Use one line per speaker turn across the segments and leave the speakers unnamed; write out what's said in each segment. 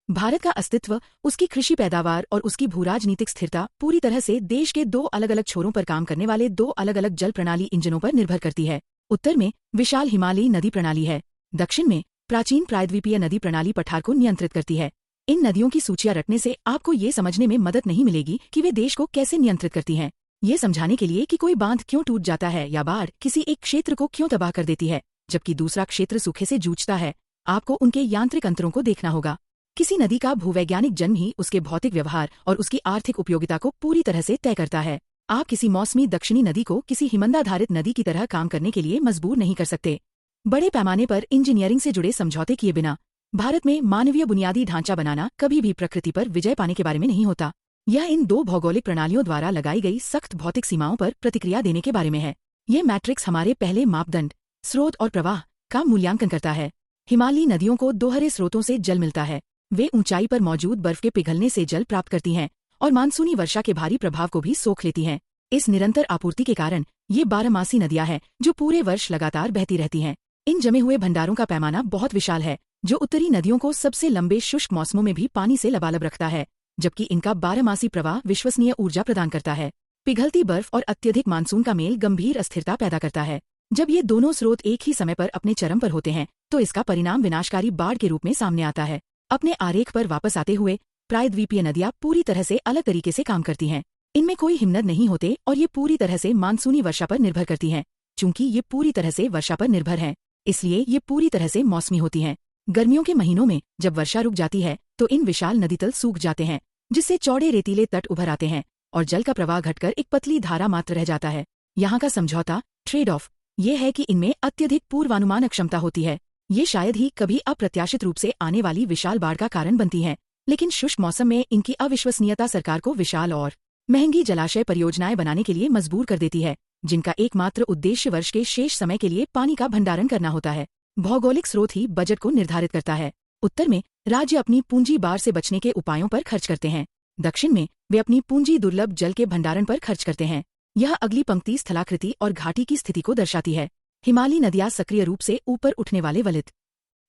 भारत का अस्तित्व, उसकी कृषि पैदावार और उसकी भूराजनीतिक स्थिरता पूरी तरह से देश के दो अलग अलग छोरों पर काम करने वाले दो अलग अलग जल प्रणाली इंजनों पर निर्भर करती है। उत्तर में विशाल हिमालयी नदी प्रणाली है, दक्षिण में प्राचीन प्रायद्वीपीय नदी प्रणाली पठार को नियंत्रित करती है। इन नदियों की सूचियां रटने से आपको ये समझने में मदद नहीं मिलेगी कि वे देश को कैसे नियंत्रित करती हैं। ये समझाने के लिए कि कोई बांध क्यों टूट जाता है या बाढ़ किसी एक क्षेत्र को क्यों तबाह कर देती है जबकि दूसरा क्षेत्र सूखे से जूझता है, आपको उनके यांत्रिक अंतरों को देखना होगा। किसी नदी का भूवैज्ञानिक जन्म ही उसके भौतिक व्यवहार और उसकी आर्थिक उपयोगिता को पूरी तरह से तय करता है। आप किसी मौसमी दक्षिणी नदी को किसी हिमंदाधारित नदी की तरह काम करने के लिए मजबूर नहीं कर सकते। बड़े पैमाने पर इंजीनियरिंग से जुड़े समझौते किए बिना भारत में मानवीय बुनियादी ढांचा बनाना कभी भी प्रकृति पर विजय पाने के बारे में नहीं होता। यह इन दो भौगोलिक प्रणालियों द्वारा लगाई गई सख्त भौतिक सीमाओं पर प्रतिक्रिया देने के बारे में है। ये मैट्रिक्स हमारे पहले मापदंड स्रोत और प्रवाह का मूल्यांकन करता है। हिमालयी नदियों को दोहरे स्रोतों से जल मिलता है। वे ऊंचाई पर मौजूद बर्फ के पिघलने से जल प्राप्त करती हैं और मानसूनी वर्षा के भारी प्रभाव को भी सोख लेती हैं। इस निरंतर आपूर्ति के कारण ये बारहमासी नदियां हैं जो पूरे वर्ष लगातार बहती रहती हैं। इन जमे हुए भंडारों का पैमाना बहुत विशाल है, जो उत्तरी नदियों को सबसे लंबे शुष्क मौसमों में भी पानी से लबालब रखता है, जबकि इनका बारहमासी प्रवाह विश्वसनीय ऊर्जा प्रदान करता है। पिघलती बर्फ और अत्यधिक मानसून का मेल गंभीर अस्थिरता पैदा करता है। जब ये दोनों स्रोत एक ही समय पर अपने चरम पर होते हैं तो इसका परिणाम विनाशकारी बाढ़ के रूप में सामने आता है। अपने आरेख पर वापस आते हुए प्रायद्वीपीय नदियां पूरी तरह से अलग तरीके से काम करती हैं। इनमें कोई हिमनद नहीं होते और ये पूरी तरह से मानसूनी वर्षा पर निर्भर करती हैं। चूंकि ये पूरी तरह से वर्षा पर निर्भर हैं, इसलिए ये पूरी तरह से मौसमी होती हैं। गर्मियों के महीनों में जब वर्षा रुक जाती है तो इन विशाल नदीतल सूख जाते हैं, जिससे चौड़े रेतीले तट उभर आते हैं और जल का प्रवाह घटकर एक पतली धारा मात्र रह जाता है। यहाँ का समझौता ट्रेड ऑफ ये है कि इनमें अत्यधिक पूर्वानुमान क्षमता होती है। ये शायद ही कभी अप्रत्याशित रूप से आने वाली विशाल बाढ़ का कारण बनती हैं, लेकिन शुष्क मौसम में इनकी अविश्वसनीयता सरकार को विशाल और महंगी जलाशय परियोजनाएं बनाने के लिए मजबूर कर देती है, जिनका एकमात्र उद्देश्य वर्ष के शेष समय के लिए पानी का भंडारण करना होता है। भौगोलिक स्रोत ही बजट को निर्धारित करता है। उत्तर में राज्य अपनी पूंजी बाढ़ से बचने के उपायों पर खर्च करते हैं, दक्षिण में वे अपनी पूंजी दुर्लभ जल के भंडारण पर खर्च करते हैं। यह अगली पंक्ति स्थलाकृति और घाटी की स्थिति को दर्शाती है। हिमालयी नदियां सक्रिय रूप से ऊपर उठने वाले वलित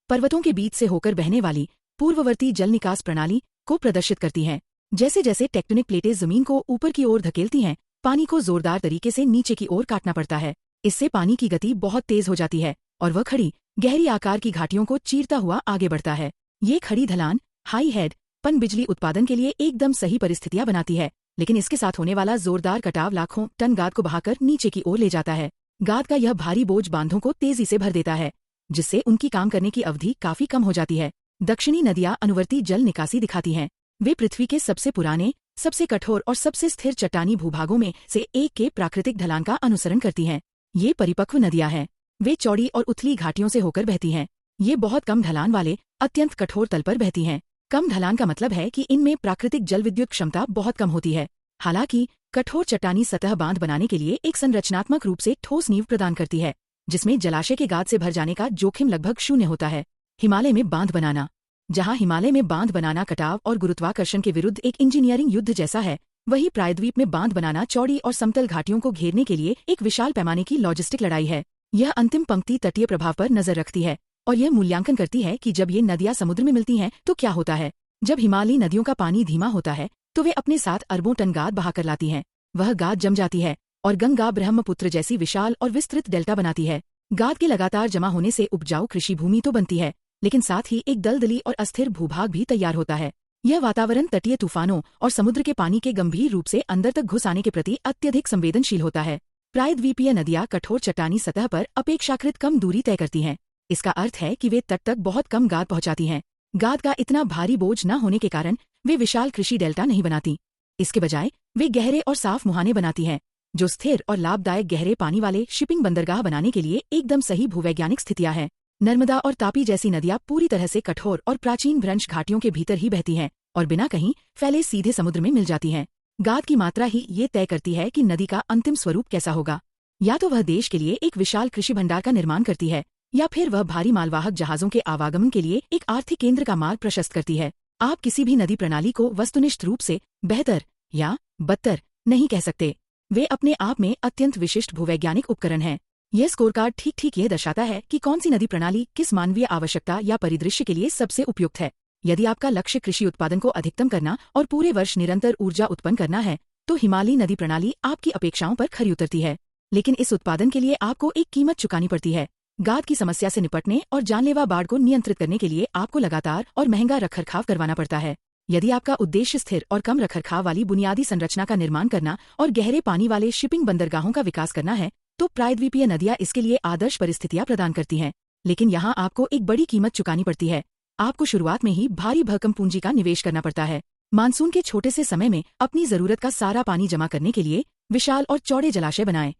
पर्वतों के बीच से होकर बहने वाली पूर्ववर्ती जल निकास प्रणाली को प्रदर्शित करती हैं। जैसे जैसे टेक्टोनिक प्लेटें जमीन को ऊपर की ओर धकेलती हैं, पानी को जोरदार तरीके से नीचे की ओर काटना पड़ता है। इससे पानी की गति बहुत तेज हो जाती है और वह खड़ी गहरी आकार की घाटियों को चीरता हुआ आगे बढ़ता है। ये खड़ी ढलान हाई हेड पन बिजली उत्पादन के लिए एकदम सही परिस्थितियां बनाती है, लेकिन इसके साथ होने वाला जोरदार कटाव लाखों टन गाद को बहाकर नीचे की ओर ले जाता है। गाद का यह भारी बोझ बांधों को तेजी से भर देता है, जिससे उनकी काम करने की अवधि काफी कम हो जाती है। दक्षिणी नदियां अनुवर्ती जल निकासी दिखाती हैं। वे पृथ्वी के सबसे पुराने, सबसे कठोर और सबसे स्थिर चट्टानी भूभागों में से एक के प्राकृतिक ढलान का अनुसरण करती हैं। ये परिपक्व नदियां हैं। वे चौड़ी और उथली घाटियों से होकर बहती हैं। ये बहुत कम ढलान वाले अत्यंत कठोर तल पर बहती हैं। कम ढलान का मतलब है कि इनमें प्राकृतिक जल विद्युत क्षमता बहुत कम होती है। हालांकि कठोर चट्टानी सतह बांध बनाने के लिए एक संरचनात्मक रूप से ठोस नींव प्रदान करती है, जिसमें जलाशय के गाद से भर जाने का जोखिम लगभग शून्य होता है। हिमालय में बांध बनाना। जहां हिमालय में बांध बनाना कटाव और गुरुत्वाकर्षण के विरुद्ध एक इंजीनियरिंग युद्ध जैसा है, वहीं प्रायद्वीप में बांध बनाना चौड़ी और समतल घाटियों को घेरने के लिए एक विशाल पैमाने की लॉजिस्टिक लड़ाई है। यह अंतिम पंक्ति तटीय प्रभाव पर नजर रखती है और यह मूल्यांकन करती है कि जब ये नदियां समुद्र में मिलती हैं तो क्या होता है। जब हिमालयी नदियों का पानी धीमा होता है तो वे अपने साथ अरबों टन गाद बहाकर लाती हैं। वह गाद जम जाती है और गंगा ब्रह्मपुत्र जैसी विशाल और विस्तृत डेल्टा बनाती है। गाद के लगातार जमा होने से उपजाऊ कृषि भूमि तो बनती है, लेकिन साथ ही एक दलदली और अस्थिर भूभाग भी तैयार होता है। यह वातावरण तटीय तूफानों और समुद्र के पानी के गंभीर रूप से अंदर तक घुस आने के प्रति अत्यधिक संवेदनशील होता है। प्रायद्वीपीय नदियां कठोर चट्टानी सतह पर अपेक्षाकृत कम दूरी तय करती हैं। इसका अर्थ है कि वे तट तक बहुत कम गाद पहुंचाती हैं। गाद का इतना भारी बोझ न होने के कारण वे विशाल कृषि डेल्टा नहीं बनाती। इसके बजाय वे गहरे और साफ मुहाने बनाती हैं, जो स्थिर और लाभदायक गहरे पानी वाले शिपिंग बंदरगाह बनाने के लिए एकदम सही भूवैज्ञानिक स्थितियां हैं। नर्मदा और तापी जैसी नदियां पूरी तरह से कठोर और प्राचीन भ्रंश घाटियों के भीतर ही बहती हैं और बिना कहीं फैले सीधे समुद्र में मिल जाती हैं। गाद की मात्रा ही ये तय करती है कि नदी का अंतिम स्वरूप कैसा होगा। या तो वह देश के लिए एक विशाल कृषि भंडार का निर्माण करती है, या फिर वह भारी मालवाहक जहाजों के आवागमन के लिए एक आर्थिक केंद्र का मार्ग प्रशस्त करती है। आप किसी भी नदी प्रणाली को वस्तुनिष्ठ रूप से बेहतर या बदतर नहीं कह सकते। वे अपने आप में अत्यंत विशिष्ट भूवैज्ञानिक उपकरण हैं। यह स्कोरकार्ड ठीक ठीक यह दर्शाता है कि कौन सी नदी प्रणाली किस मानवीय आवश्यकता या परिदृश्य के लिए सबसे उपयुक्त है। यदि आपका लक्ष्य कृषि उत्पादन को अधिकतम करना और पूरे वर्ष निरंतर ऊर्जा उत्पन्न करना है, तो हिमालयी नदी प्रणाली आपकी अपेक्षाओं पर खरी उतरती है। लेकिन इस उत्पादन के लिए आपको एक कीमत चुकानी पड़ती है। गाद की समस्या से निपटने और जानलेवा बाढ़ को नियंत्रित करने के लिए आपको लगातार और महंगा रखरखाव करवाना पड़ता है। यदि आपका उद्देश्य स्थिर और कम रखरखाव वाली बुनियादी संरचना का निर्माण करना और गहरे पानी वाले शिपिंग बंदरगाहों का विकास करना है, तो प्रायद्वीपीय नदियां इसके लिए आदर्श परिस्थितियां प्रदान करती हैं। लेकिन यहाँ आपको एक बड़ी कीमत चुकानी पड़ती है। आपको शुरुआत में ही भारी भरकम पूंजी का निवेश करना पड़ता है। मानसून के छोटे से समय में अपनी जरूरत का सारा पानी जमा करने के लिए विशाल और चौड़े जलाशय बनाएं।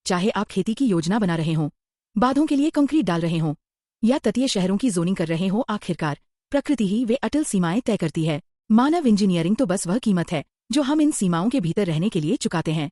चाहे आप खेती की योजना बना रहे हों, बांधों के लिए कंक्रीट डाल रहे हों या तटीय शहरों की जोनिंग कर रहे हों, आखिरकार प्रकृति ही वे अटल सीमाएं तय करती है। मानव इंजीनियरिंग तो बस वह कीमत है जो हम इन सीमाओं के भीतर रहने के लिए चुकाते हैं।